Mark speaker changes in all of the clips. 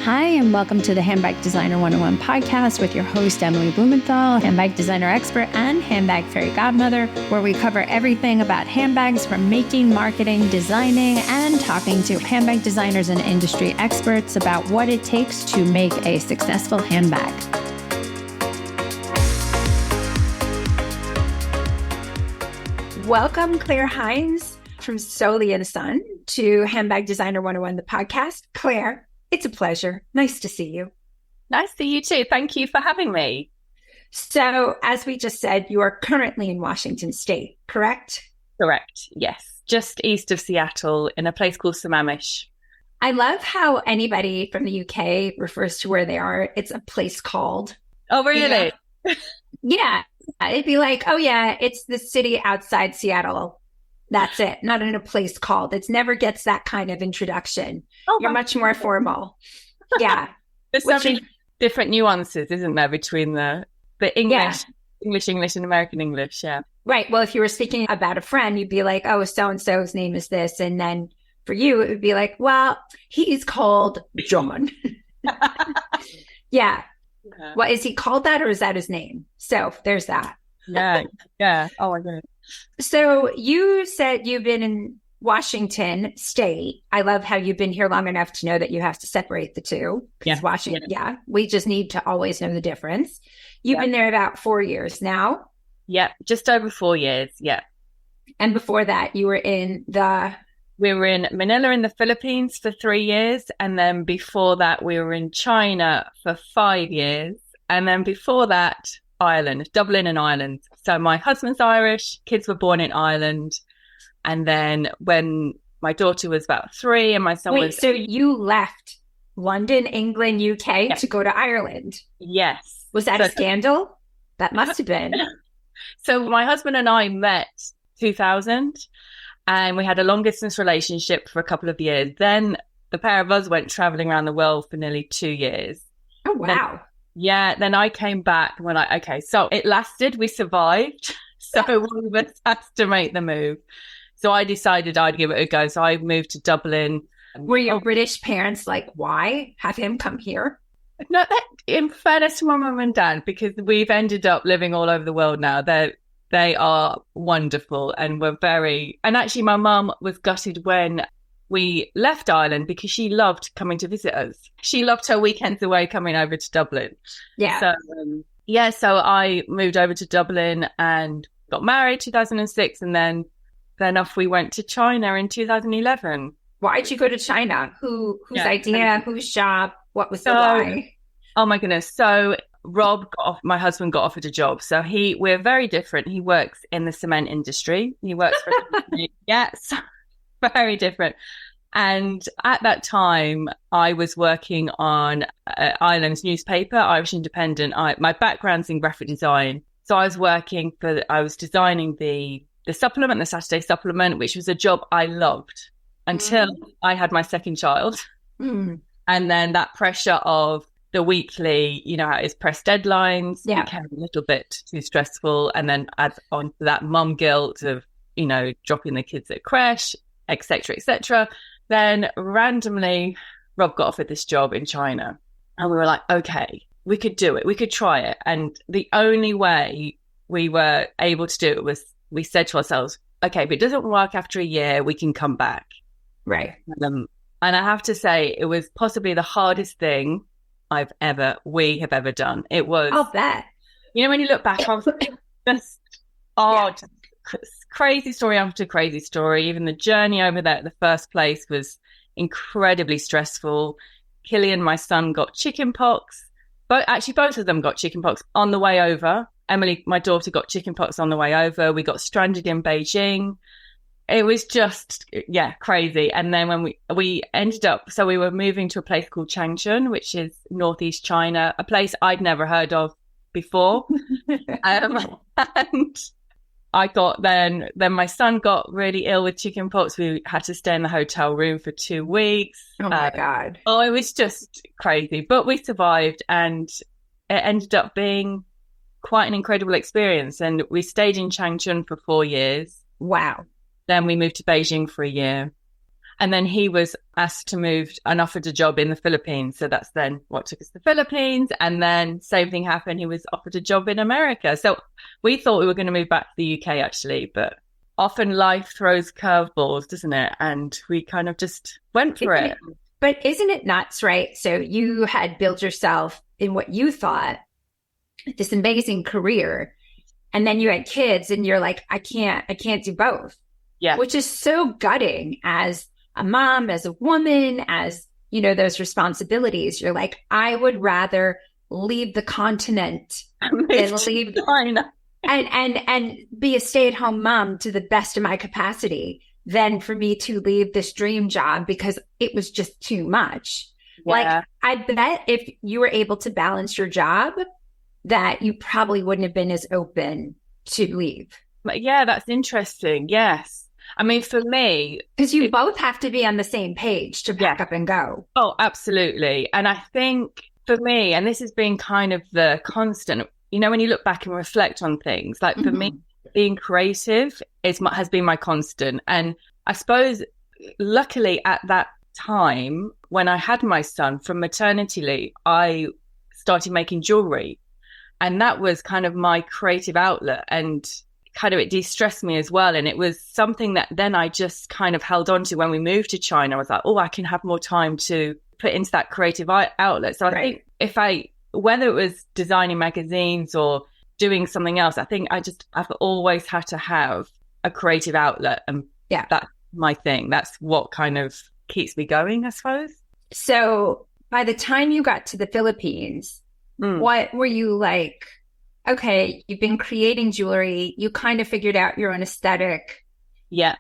Speaker 1: Hi, and welcome to the Handbag Designer 101 podcast with your host, Emily Blumenthal, handbag designer expert and handbag fairy godmother, where we cover everything about handbags from making, marketing, designing, and talking to handbag designers and industry experts about what it takes to make a successful handbag. Welcome, Claire Hines from Solely & Son to Handbag Designer 101, the podcast. Claire, it's a pleasure. Nice to see you.
Speaker 2: Nice to see you too. Thank you for having me.
Speaker 1: So, as we just said, you are currently in Washington State, correct?
Speaker 2: Correct, yes. Just east of Seattle in a place called 𝐀𝐚𝐳.
Speaker 1: I love how anybody from the UK refers to where they are. It's a place called.
Speaker 2: Oh, really?
Speaker 1: Yeah. It'd be like, oh, yeah, it's the city outside Seattle. That's it. Not in a place called. It never gets that kind of introduction. Oh, you're much more formal. Yeah.
Speaker 2: There's so many different nuances, isn't there, between the English, English and American English. Yeah.
Speaker 1: Right. Well, if you were speaking about a friend, you'd be like, oh, so-and-so's name is this. And then for you, it would be like, well, he's called John. Yeah. Well, is he called that or is that his name? So there's that.
Speaker 2: Yeah. Oh, my goodness.
Speaker 1: So you said you've been in Washington State. I love how you've been here long enough to know that you have to separate the two.
Speaker 2: Yeah.
Speaker 1: Washington, we just need to always know the difference. You've been there about 4 years now.
Speaker 2: Yeah, just over 4 years. Yeah.
Speaker 1: And before that, you were
Speaker 2: We were in Manila in the Philippines for 3 years. And then before that, we were in China for 5 years. And then before that, Ireland, Dublin and Ireland. So my husband's Irish, kids were born in Ireland. And then when my daughter was about 3 and my son was...
Speaker 1: So you left London, England, UK to go to Ireland?
Speaker 2: Yes.
Speaker 1: Was that a scandal? That must have been.
Speaker 2: So my husband and I met 2000 and we had a long distance relationship for a couple of years. Then the pair of us went traveling around the world for nearly 2 years.
Speaker 1: Oh, wow.
Speaker 2: Then I came back and we're like, okay, so it lasted, we survived. So one of us had to make the move. So I decided I'd give it a go. So I moved to Dublin.
Speaker 1: Were your British parents like, why have him come here?
Speaker 2: No, in fairness to my mum and dad, because we've ended up living all over the world now. They are wonderful and and actually my mum was gutted when we left Ireland because she loved coming to visit us. She loved her weekends away coming over to Dublin.
Speaker 1: Yeah.
Speaker 2: So I moved over to Dublin and got married 2006. And then off we went to China in 2011.
Speaker 1: Why'd you go to China? Whose idea? Whose job? What was the why?
Speaker 2: Oh my goodness. So my husband got offered a job. So we're very different. He works in the cement industry. He works for a company. Yes. Very different. And at that time, I was working on Ireland's newspaper, Irish Independent. My background's in graphic design. So I was designing the supplement, the Saturday supplement, which was a job I loved until I had my second child. And then that pressure of the weekly, how it is, press deadlines became a little bit too stressful. And then add on to that mum guilt of, dropping the kids at creche, etc. Then randomly Rob got offered this job in China and we were like, okay, we could do it, we could try it. And the only way we were able to do it was we said to ourselves, okay, if it doesn't work after a year, we can come back.
Speaker 1: Right.
Speaker 2: And I have to say it was possibly the hardest thing we have ever done. It was,
Speaker 1: I'll bet.
Speaker 2: When you look back, I was just crazy story after crazy story. Even the journey over there at the first place was incredibly stressful. Killian, my son, got chicken pox. But actually, both of them got chicken pox on the way over. Emily, my daughter, got chicken pox on the way over. We got stranded in Beijing. It was just, crazy. And then when we ended up, so we were moving to a place called 𝐀𝐻𝐿, which is northeast China, a place I'd never heard of before. And I got then my son got really ill with chicken pox. We had to stay in the hotel room for 2 weeks.
Speaker 1: Oh my God.
Speaker 2: Oh, it was just crazy. But we survived and it ended up being quite an incredible experience. And we stayed in 𝐀𝐻𝐿 for 4 years.
Speaker 1: Wow.
Speaker 2: Then we moved to Beijing for a year. And then he was asked to move and offered a job in the Philippines. So that's then what took us to the Philippines. And then same thing happened. He was offered a job in America. So we thought we were going to move back to the UK actually, but often life throws curveballs, doesn't it? And we kind of just went for it.
Speaker 1: But isn't it nuts, right? So you had built yourself in what you thought this amazing career. And then you had kids and you're like, I can't do both.
Speaker 2: Yeah.
Speaker 1: Which is so gutting as a mom, as a woman, as, you know, those responsibilities. You're like, I would rather leave the continent than leave
Speaker 2: China
Speaker 1: and be a stay-at-home mom to the best of my capacity than for me to leave this dream job because it was just too much.
Speaker 2: Yeah.
Speaker 1: Like, I bet if you were able to balance your job, that you probably wouldn't have been as open to leave.
Speaker 2: Yeah, that's interesting. Yes. I mean, for me,
Speaker 1: because you both have to be on the same page to pack up and go.
Speaker 2: Oh, absolutely. And I think for me, and this has been kind of the constant, you know, when you look back and reflect on things, like for me, being creative has been my constant. And I suppose, luckily at that time, when I had my son from maternity leave, I started making jewelry. And that was kind of my creative outlet. And kind of it de-stressed me as well. And it was something that then I just kind of held on to when we moved to China. I was like, oh, I can have more time to put into that creative outlet. So I think whether it was designing magazines or doing something else, I think I've always had to have a creative outlet. And that's my thing. That's what kind of keeps me going, I suppose.
Speaker 1: So by the time you got to the Philippines, what were you like? Okay, you've been creating jewelry. You kind of figured out your own aesthetic.
Speaker 2: Yeah.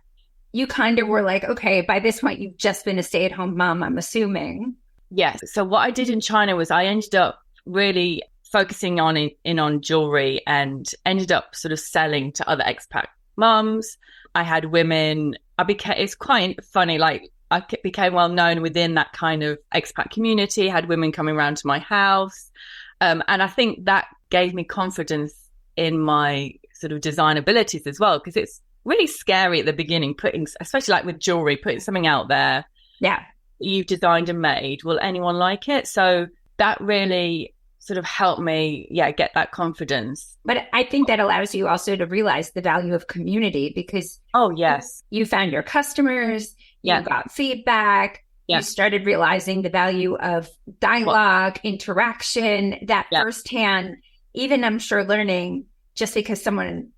Speaker 1: You kind of were like, okay, by this point, you've just been a stay-at-home mom, I'm assuming.
Speaker 2: Yes. So what I did in China was I ended up really focusing on jewelry and ended up sort of selling to other expat moms. I had women. It's quite funny. Like I became well known within that kind of expat community. Had women coming around to my house. And I think that gave me confidence in my sort of design abilities as well, because it's really scary at the beginning, especially like with jewelry, putting something out there.
Speaker 1: Yeah.
Speaker 2: You've designed and made. Will anyone like it? So that really sort of helped me, get that confidence.
Speaker 1: But I think that allows you also to realize the value of community because you found your customers, you got feedback. You started realizing the value of dialogue, interaction, that firsthand, even I'm sure learning just because someone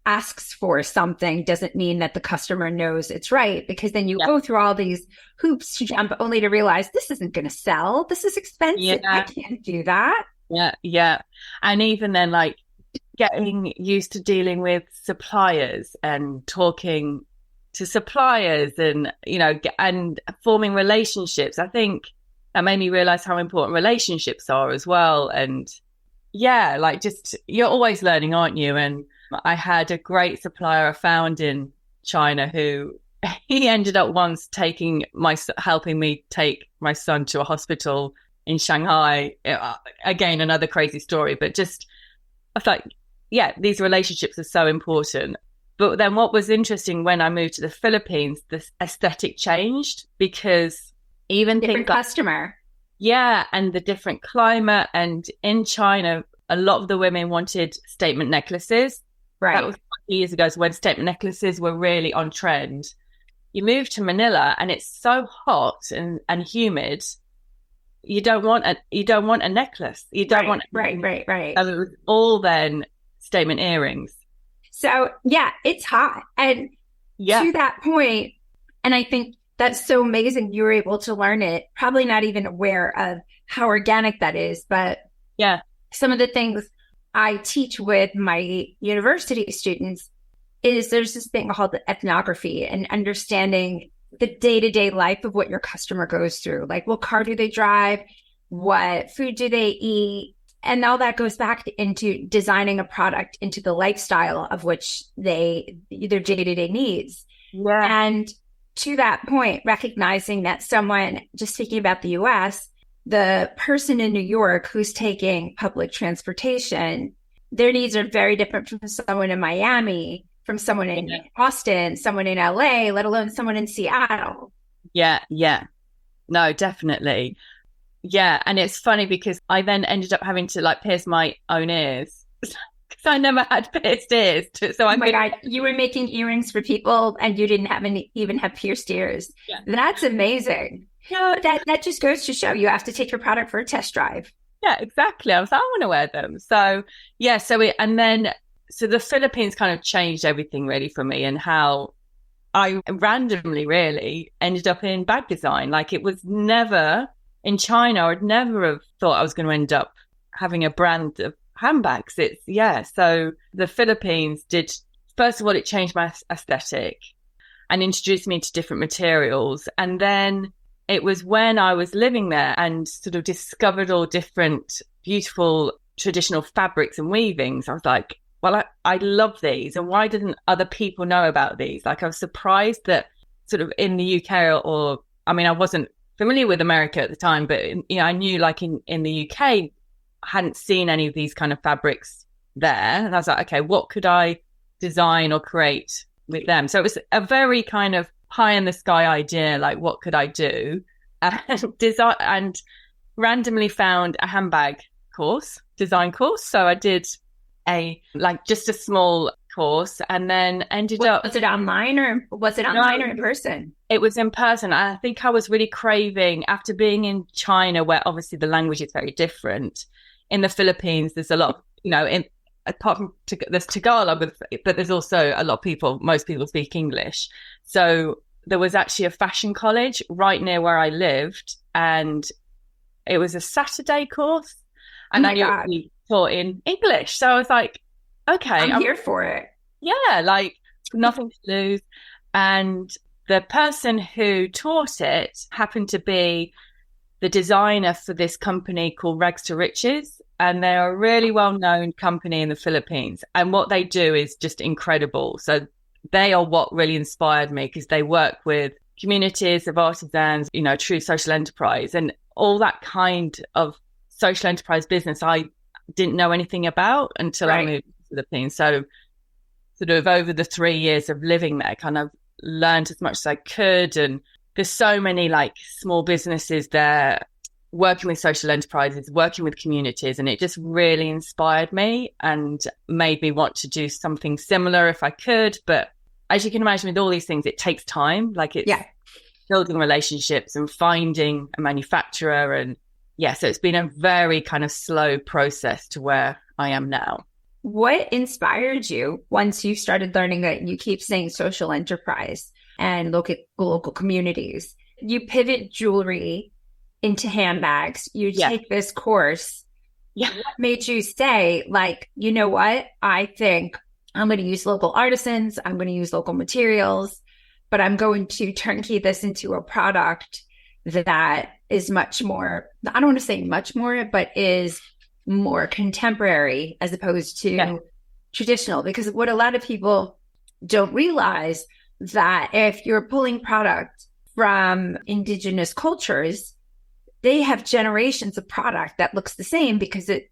Speaker 1: asks for something doesn't mean that the customer knows it's right, because then you go through all these hoops to jump only to realize this isn't going to sell. This is expensive. I can't do that.
Speaker 2: Yeah. And even then, like getting used to dealing with suppliers and talking to suppliers and, you know, and forming relationships. I think that made me realize how important relationships are as well. And like just, you're always learning, aren't you? And I had a great supplier I found in China who he ended up once helping me take my son to a hospital in Shanghai. Again, another crazy story, but just, I thought, these relationships are so important. But then what was interesting when I moved to the Philippines, the aesthetic changed because even
Speaker 1: different customer.
Speaker 2: And the different climate. And in China, a lot of the women wanted statement necklaces.
Speaker 1: Right.
Speaker 2: That was years ago, so when statement necklaces were really on trend. You move to Manila and it's so hot and humid. You don't want a necklace. You don't want
Speaker 1: right.
Speaker 2: And it was all then statement earrings.
Speaker 1: So it's hot. And to that point, and I think that's so amazing you were able to learn it, probably not even aware of how organic that is, but some of the things I teach with my university students is there's this thing called the ethnography and understanding the day-to-day life of what your customer goes through. Like what car do they drive? What food do they eat? And all that goes back into designing a product into the lifestyle of which their day-to-day needs. Yeah. And to that point, recognizing that someone, just speaking about the US, the person in New York who's taking public transportation, their needs are very different from someone in Miami, from someone in Austin, someone in LA, let alone someone in Seattle.
Speaker 2: Yeah, yeah. No, definitely. Yeah. And it's funny because I then ended up having to like pierce my own ears because I never had pierced ears. So
Speaker 1: Oh my God, you were making earrings for people and you didn't even have pierced ears.
Speaker 2: Yeah.
Speaker 1: That's amazing.
Speaker 2: Yeah.
Speaker 1: That just goes to show you have to take your product for a test drive.
Speaker 2: Yeah, exactly. I was like, I want to wear them. So yeah, so the Philippines kind of changed everything really for me, and how I randomly really ended up in bag design. Like, it was never in China. I'd never have thought I was going to end up having a brand of handbags. So the Philippines did, first of all, it changed my aesthetic and introduced me to different materials. And then it was when I was living there and sort of discovered all different beautiful traditional fabrics and weavings. I was like, well, I love these. And why didn't other people know about these? Like, I was surprised that sort of in the UK I wasn't familiar with America at the time, but I knew like in the UK, I hadn't seen any of these kind of fabrics there. And I was like, okay, what could I design or create with them? So it was a very kind of pie in the sky idea, like what could I do? And randomly found a handbag design course. So I did just a small course, and then ended up.
Speaker 1: Was it online or in person?
Speaker 2: It was in person. I think I was really craving, after being in China, where obviously the language is very different. In the Philippines, there's a lot, apart from there's Tagalog, but there's also a lot of most people speak English. So there was actually a fashion college right near where I lived, and it was a Saturday course, and I taught in English. So I was like, okay,
Speaker 1: I'm here for it.
Speaker 2: Yeah, like nothing to lose. And the person who taught it happened to be the designer for this company called Rags to Riches. And they're a really well-known company in the Philippines. And what they do is just incredible. So they are what really inspired me, because they work with communities of artisans, true social enterprise, and all that kind of social enterprise business I didn't know anything about until I moved to the Philippines. So sort of over the 3 years of living there, kind of learned as much as I could. And there's so many like small businesses there working with social enterprises, working with communities, and it just really inspired me and made me want to do something similar if I could. But as you can imagine, with all these things, it takes time. Like, it's building relationships and finding a manufacturer. And so it's been a very kind of slow process to where I am now.
Speaker 1: What inspired you once you started learning that you keep saying social enterprise and local communities? You pivot jewelry into handbags. You take this course. Yeah. What made you say, like, you know what? I think I'm going to use local artisans. I'm going to use local materials, but I'm going to turnkey this into a product that is much more, I don't want to say much more, but is more contemporary as opposed to traditional. Because what a lot of people don't realize, that if you're pulling product from indigenous cultures, they have generations of product that looks the same because it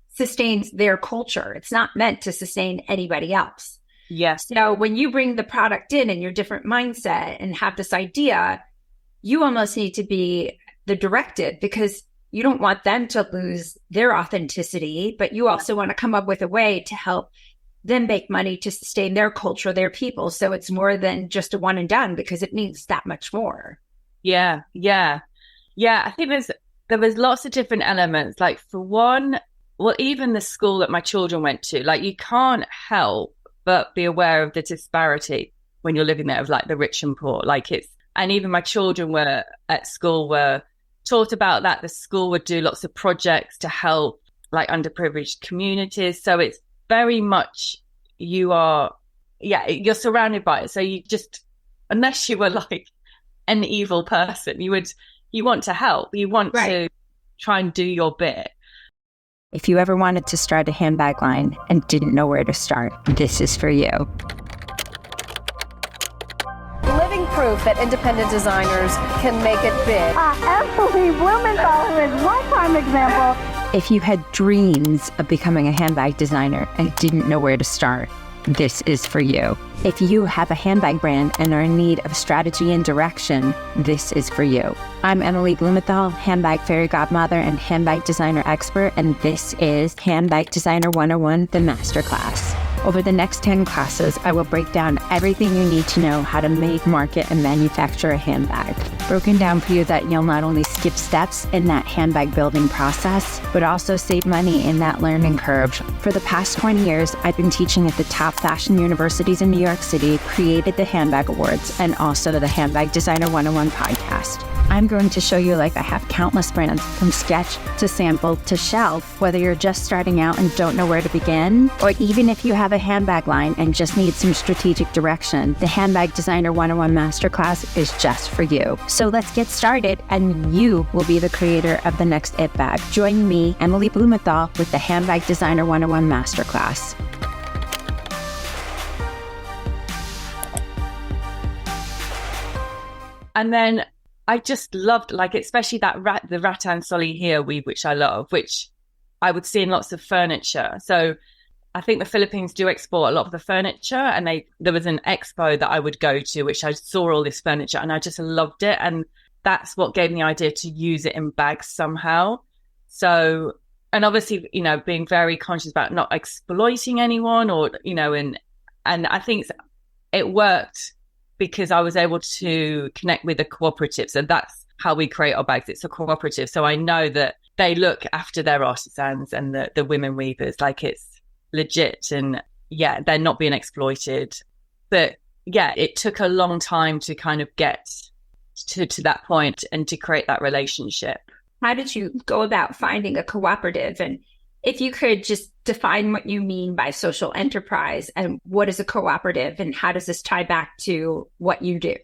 Speaker 1: sustains their culture. It's not meant to sustain anybody else.
Speaker 2: Yes.
Speaker 1: So when you bring the product in and your different mindset and have this idea, you almost need to be the directive, because you don't want them to lose their authenticity, but you also want to come up with a way to help them make money to sustain their culture, their people. So it's more than just a one and done, because it needs that much more.
Speaker 2: Yeah. I think there was lots of different elements. Like, for one, well, even the school that my children went to, like, you can't help but be aware of the disparity when you're living there of like the rich and poor. And even my children were taught about that. The school would do lots of projects to help like underprivileged communities. So it's very much, you're surrounded by it. So you just, unless you were like an evil person, you want to help. You want to try and do your bit.
Speaker 1: If you ever wanted to start a handbag line and didn't know where to start, this is for you.
Speaker 3: Living proof that independent designers can make it big.
Speaker 4: Emily Blumenthal is one prime example.
Speaker 1: If you had dreams of becoming a handbag designer and didn't know where to start, this is for you. If you have a handbag brand and are in need of strategy and direction, this is for you. I'm Emily Blumenthal, handbag fairy godmother and handbag designer expert, and this is Handbag Designer 101, the masterclass. Over the next 10 classes, I will break down everything you need to know how to make, market, and manufacture a handbag. Broken down for you that you'll not only skip steps in that handbag building process, but also save money in that learning curve. For the past 20 years, I've been teaching at the top fashion universities in New York City, created the Handbag Awards, and also the Handbag Designer 101 podcast. I'm going to show you like I have countless brands, from sketch to sample to shelf, whether you're just starting out and don't know where to begin, or even if you have a handbag line and just need some strategic direction, the Handbag Designer 101 Masterclass is just for you. So let's get started, and you will be the creator of the next it bag. Join me, Emily Blumenthal, with the Handbag Designer 101 Masterclass.
Speaker 2: And then I just loved, like, especially the rattan solitaire weave, which I love, which I would see in lots of furniture. So I think the Philippines do export a lot of the furniture, and there was an expo that I would go to, which I saw all this furniture and I just loved it. And that's what gave me the idea to use it in bags somehow. So, and obviously, you know, being very conscious about not exploiting anyone, or, you know, and I think it worked because I was able to connect with a cooperative. So that's how we create our bags. It's a cooperative. So I know that they look after their artisans and the women weavers, like it's legit, and yeah, they're not being exploited. But yeah, it took a long time to kind of get to that point and to create that relationship.
Speaker 1: How did you go about finding a cooperative? And if you could just define what you mean by social enterprise, and what is a cooperative, and how does this tie back to what you do?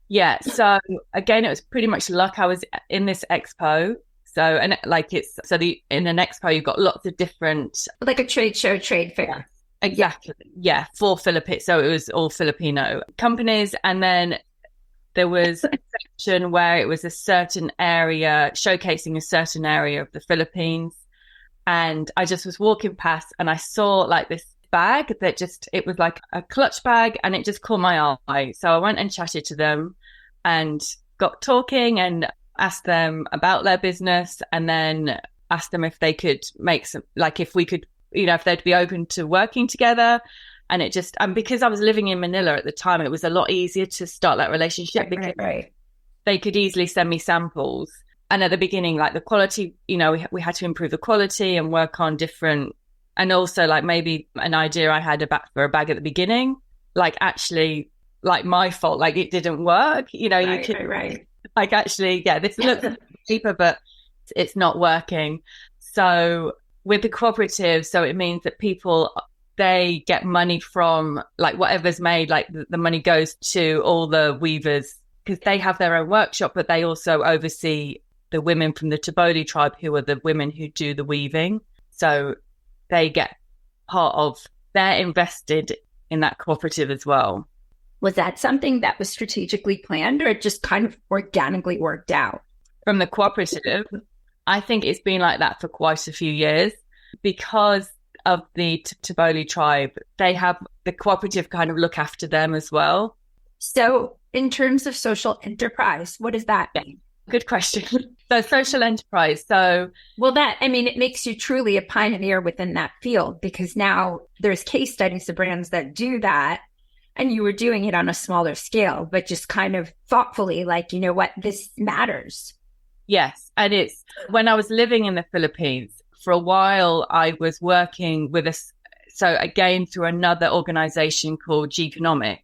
Speaker 2: Yeah. So again, it was pretty much luck. I was in this expo. So, and like in an expo, you've got lots of different,
Speaker 1: like a trade show, trade fair.
Speaker 2: Exactly. Yeah. For Philippines. So it was all Filipino companies. And then there was a section where it was a certain area, showcasing a certain area of the Philippines. And I just was walking past and I saw like this bag that it was like a clutch bag, and it just caught my eye. So I went and chatted to them and got talking and asked them about their business, and then asked them if they could make some, like if we could, you know, if they'd be open to working together. And and because I was living in Manila at the time, it was a lot easier to start that relationship, because they could easily send me samples. And at the beginning, like the quality, you know, we had to improve the quality and work on different, and also like maybe an idea I had for a bag at the beginning, like actually like my fault, like it didn't work, you know, like actually, yeah, this looks cheaper, but it's not working. So with the cooperative, so it means that people, they get money from like whatever's made, like the money goes to all the weavers, because they have their own workshop, but they also oversee the women from the Taboli tribe, who are the women who do the weaving. So they get they're invested in that cooperative as well.
Speaker 1: Was that something that was strategically planned, or it just kind of organically worked out?
Speaker 2: From the cooperative, I think it's been like that for quite a few years, because of the Taboli tribe. They have the cooperative kind of look after them as well.
Speaker 1: So in terms of social enterprise, what does that mean?
Speaker 2: Good question. So social enterprise. So,
Speaker 1: well, it makes you truly a pioneer within that field, because now there's case studies of brands that do that, and you were doing it on a smaller scale, but just kind of thoughtfully, like, you know what, this matters.
Speaker 2: Yes. And it's when I was living in the Philippines for a while, I was working with so again, through another organization called 𝐃𝐞𝐬𝐬.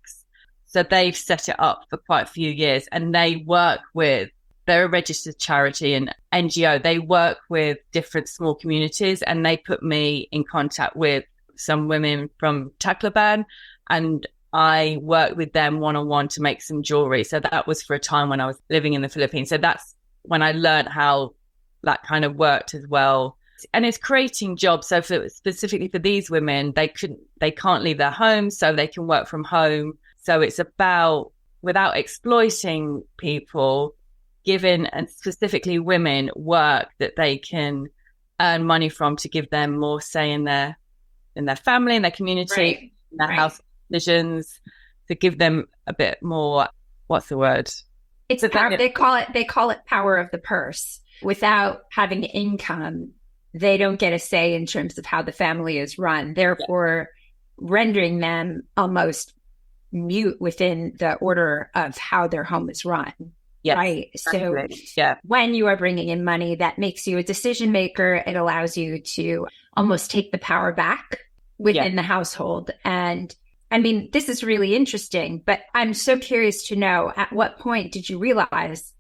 Speaker 2: So they've set it up for quite a few years, and they're a registered charity and NGO. They work with different small communities, and they put me in contact with some women from Tacloban, and I worked with them one-on-one to make some jewelry. So that was for a time when I was living in the Philippines. So that's when I learned how that kind of worked as well. And it's creating jobs. So specifically for these women, they can't leave their homes, so they can work from home. So it's about, without exploiting people, giving, and specifically women, work that they can earn money from to give them more say in their family, in their community.
Speaker 1: Right.
Speaker 2: in their house decisions, to give them a bit more, what's the word?
Speaker 1: It's they call it power of the purse. Without having income, they don't get a say in terms of how the family is run, therefore rendering them almost mute within the order of how their home is run.
Speaker 2: Yes,
Speaker 1: right.
Speaker 2: exactly.
Speaker 1: So when you are bringing in money, that makes you a decision maker. It allows you to almost take the power back within the household. And I mean, this is really interesting, but I'm so curious to know, at what point did you realize,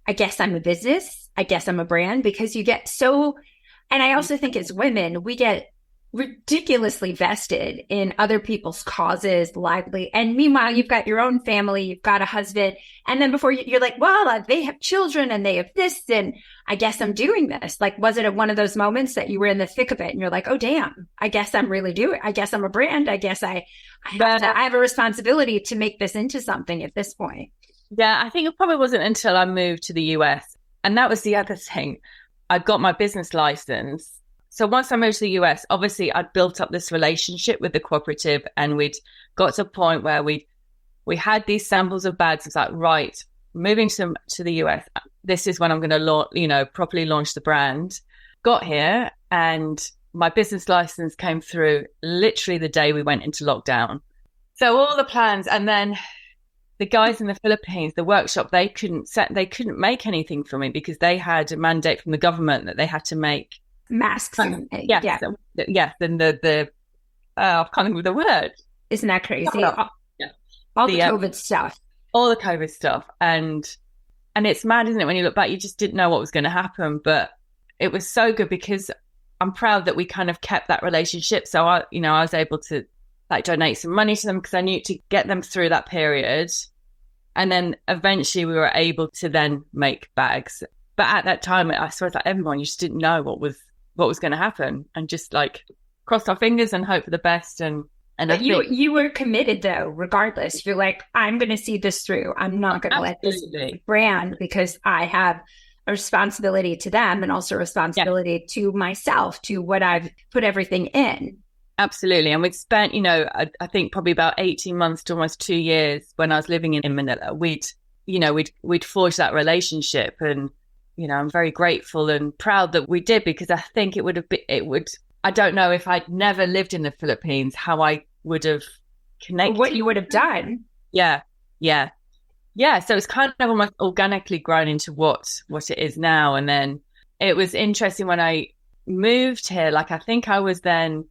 Speaker 1: I guess I'm a business, I guess I'm a brand? Because you get so, and I also think as women, we get ridiculously vested in other people's causes, and meanwhile, you've got your own family, you've got a husband, and then before you're like, well, they have children and they have this, and I guess I'm doing this. Like, was it one of those moments that you were in the thick of it and you're like, oh, damn, I guess I'm really doing, I guess I'm a brand. I guess I have a responsibility to make this into something at this point.
Speaker 2: Yeah, I think it probably wasn't until I moved to the US. And that was the other thing. I got my business license. So once I moved to the US, obviously I'd built up this relationship with the cooperative, and we'd got to a point where we had these samples of bags. It's like, right, moving to the US, this is when I'm going to properly launch the brand. Got here, and my business license came through literally the day we went into lockdown. So all the plans, and then the guys in the Philippines, the workshop, they couldn't make anything for me because they had a mandate from the government that they had to make
Speaker 1: masks.
Speaker 2: And I can't think of the word.
Speaker 1: Isn't that crazy? All the COVID stuff.
Speaker 2: All the COVID stuff. And it's mad, isn't it? When you look back, you just didn't know what was going to happen. But it was so good because I'm proud that we kind of kept that relationship. So I was able to donate some money to them because I knew to get them through that period. And then eventually we were able to then make bags. But at that time, I suppose like everyone, you just didn't know what was going to happen, and just crossed our fingers and hope for the best. And
Speaker 1: you were committed though, regardless. You're like, I'm going to see this through. I'm not going to let this brand, because I have a responsibility to them and also a responsibility to myself, to what I've put everything in.
Speaker 2: Absolutely. And we'd spent, I think probably about 18 months to almost 2 years when I was living in Manila. We'd forged that relationship, and I'm very grateful and proud that we did, because I think I don't know if I'd never lived in the Philippines, how I would have connected.
Speaker 1: What you would have done.
Speaker 2: Yeah. So it's kind of almost organically grown into what it is now. And then it was interesting when I moved here, I think I was then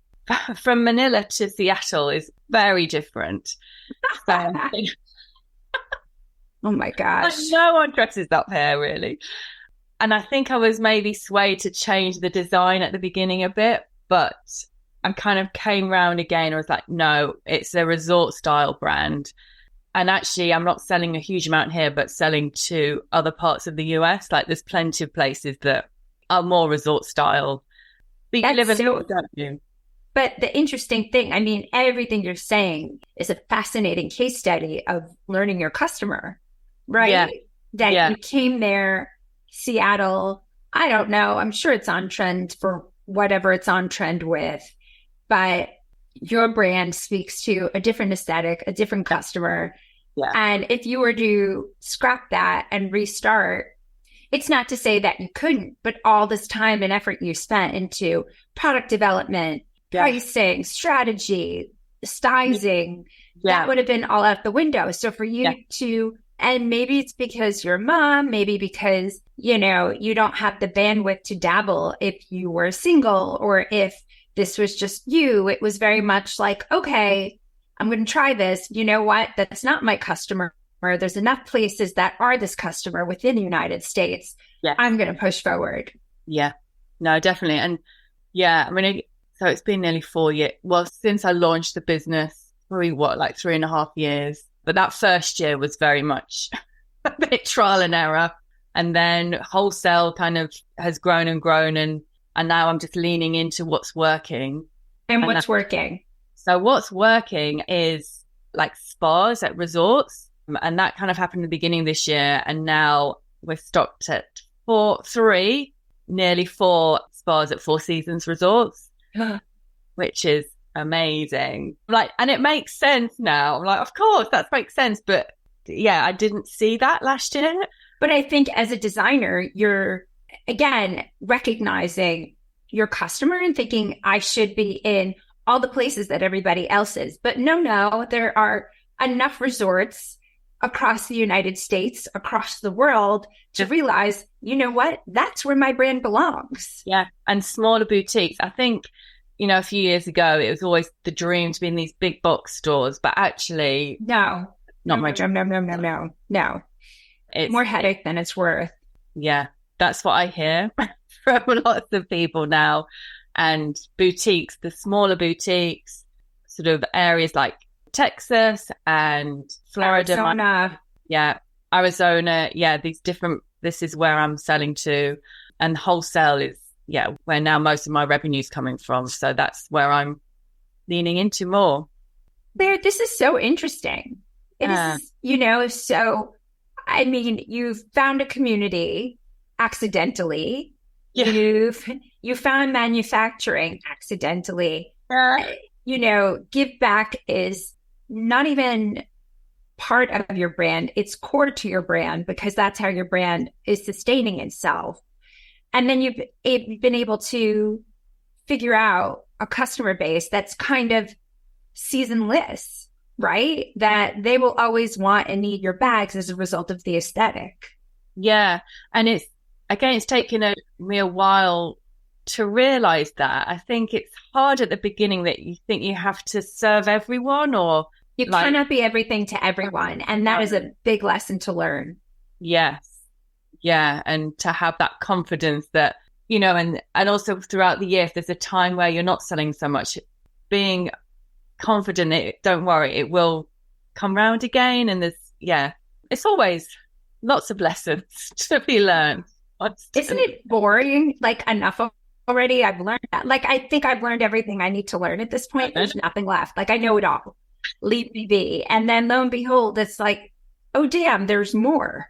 Speaker 2: from Manila to Seattle is very different. So,
Speaker 1: oh my gosh.
Speaker 2: No one dresses up here really. And I think I was maybe swayed to change the design at the beginning a bit, but I kind of came round again. I was like, no, it's a resort style brand. And actually, I'm not selling a huge amount here, but selling to other parts of the US. There's plenty of places that are more resort style. But you live in don't you?
Speaker 1: But the interesting thing, I mean, everything you're saying is a fascinating case study of learning your customer, right? Yeah. You came there, Seattle, I don't know, I'm sure it's on trend for whatever it's on trend with, but your brand speaks to a different aesthetic, a different customer. Yeah. And if you were to scrap that and restart, it's not to say that you couldn't, but all this time and effort you spent into product development, pricing, strategy, sizing, that would have been all out the window. So for you to, and maybe it's because you're a mom, maybe because, you don't have the bandwidth to dabble if you were single, or if this was just you, it was very much like, okay, I'm going to try this. You know what? That's not my customer. There's enough places that are this customer within the United States. Yeah. I'm going to push forward.
Speaker 2: Yeah, no, definitely. And so it's been nearly 4 years. Well, since I launched the business, probably 3.5 years. But that first year was very much a bit trial and error. And then wholesale kind of has grown and grown. And now I'm just leaning into what's working.
Speaker 1: And what's working?
Speaker 2: So what's working is spas at resorts. And that kind of happened at the beginning of this year. And now we're stocked at nearly 4 spas at Four Seasons resorts. Which is amazing. Like, and it makes sense now. I'm like, of course, that makes sense. But yeah, I didn't see that last year.
Speaker 1: But I think as a designer, you're, again, recognizing your customer and thinking, I should be in all the places that everybody else is. But no, there are enough resorts across the United States, across the world, to realize, you know what, that's where my brand belongs.
Speaker 2: Yeah. And smaller boutiques. I think, a few years ago, it was always the dream to be in these big box stores, but actually,
Speaker 1: No. It's more headache than it's worth.
Speaker 2: Yeah. That's what I hear from lots of people now. And boutiques, the smaller boutiques, sort of areas like Texas and Florida. Arizona. Yeah, this is where I'm selling to. And wholesale is, where now most of my revenue is coming from. So that's where I'm leaning into more.
Speaker 1: Claire, this is so interesting. It is, so, I mean, you've found a community accidentally. Yeah. You found manufacturing accidentally. Give back is not even part of your brand. It's core to your brand because that's how your brand is sustaining itself. And then you've been able to figure out a customer base that's kind of seasonless, right? That they will always want and need your bags as a result of the aesthetic.
Speaker 2: Yeah. And it's taken me a while to realize that. I think it's hard at the beginning that you think you have to serve everyone, or
Speaker 1: you cannot be everything to everyone. And that is a big lesson to learn.
Speaker 2: Yes. Yeah. And to have that confidence that, and also throughout the year, if there's a time where you're not selling so much, being confident, don't worry, it will come round again. And it's always lots of lessons to be learned.
Speaker 1: Isn't it boring? Like, enough already? I've learned that. Like, I think I've learned everything I need to learn at this point. There's nothing left. Like, I know it all. Leave me be. And then lo and behold, it's like, oh, damn, there's more.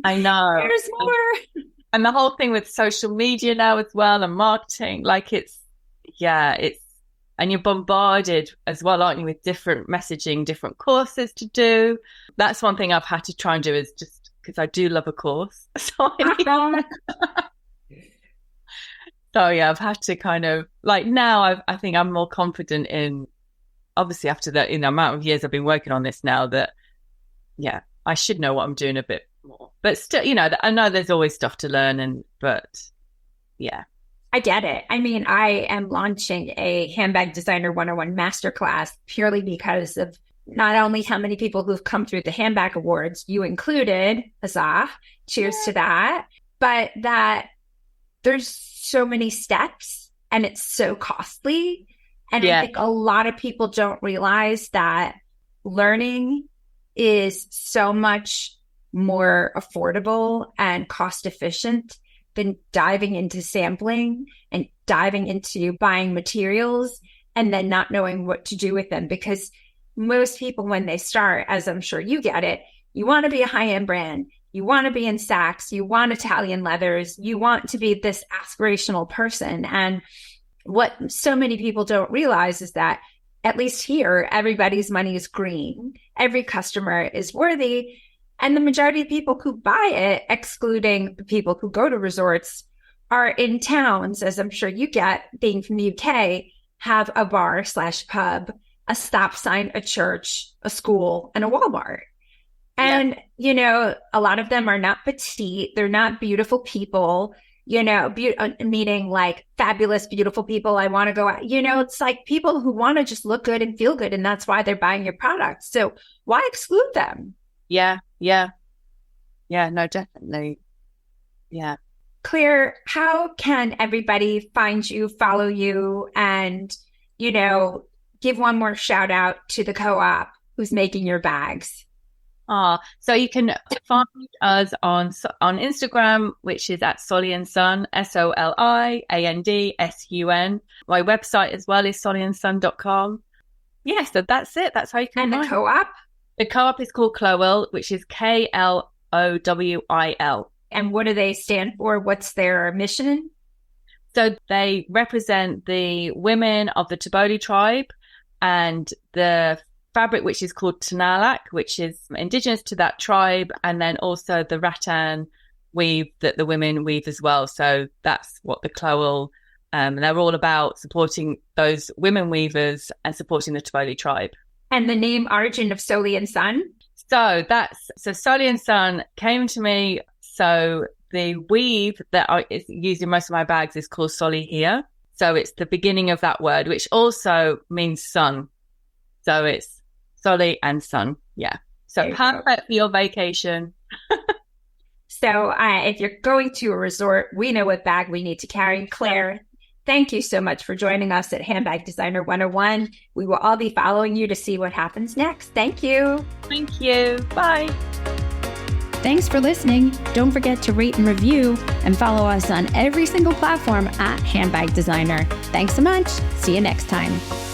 Speaker 2: I know.
Speaker 1: There's more.
Speaker 2: And the whole thing with social media now as well, and marketing, like and you're bombarded as well, aren't you, with different messaging, different courses to do. That's one thing I've had to try and do, is just because I do love a course. So I've had to kind of, like, now I think I'm more confident in, obviously after the amount of years I've been working on this now, that, I should know what I'm doing a bit more. But still, I know there's always stuff to learn, but
Speaker 1: I get it. I mean, I am launching a Handbag Designer 101 masterclass purely because of not only how many people who've come through the Handbag Awards, you included, huzzah, cheers to that, but that there's so many steps and it's so costly. And I think a lot of people don't realize that learning is so much more affordable and cost efficient than diving into sampling and diving into buying materials and then not knowing what to do with them. Because most people, when they start, as I'm sure you get it, you want to be a high-end brand. You want to be in Saks. You want Italian leathers. You want to be this aspirational person. And what so many people don't realize is that, at least here, everybody's money is green. Every customer is worthy. And the majority of people who buy it, excluding the people who go to resorts, are in towns, as I'm sure you get, being from the UK, have a bar/pub, a stop sign, a church, a school, and a Walmart. And, a lot of them are not petite. They're not beautiful people, meaning like fabulous, beautiful people. I want to go out, it's like people who want to just look good and feel good. And that's why they're buying your product. So why exclude them?
Speaker 2: Yeah, no, definitely. Yeah.
Speaker 1: Claire, how can everybody find you, follow you, and, give one more shout out to the co-op who's making your bags?
Speaker 2: So you can find us on Instagram, which is at @𝐀𝐸𝐴ND SOLIANDSUN. My website as well is soliandson.com. Yeah, so that's it. That's how you can.
Speaker 1: And the co-op?
Speaker 2: The co-op is called 𝐾LOWIL, which is KLOWIL.
Speaker 1: And what do they stand for? What's their mission?
Speaker 2: So they represent the women of the Taboli tribe, and the fabric, which is called 𝐸𝐴𝐿𝐴𝐴𝐿, which is indigenous to that tribe, and then also the rattan weave that the women weave as well. So that's what the cloal, they're all about, supporting those women weavers and supporting the Taboli tribe.
Speaker 1: And the name origin of Soli and Son?
Speaker 2: So Soli and Son came to me. So the weave that is used in most of my bags is called Soli here. So it's the beginning of that word, which also means sun. So it's Soli and Son. Yeah. So perfect for your vacation.
Speaker 1: So if you're going to a resort, we know what bag we need to carry. Claire, thank you so much for joining us at Handbag Designer 101. We will all be following you to see what happens next. Thank you.
Speaker 2: Thank you. Bye.
Speaker 1: Thanks for listening. Don't forget to rate and review and follow us on every single platform at Handbag Designer. Thanks so much. See you next time.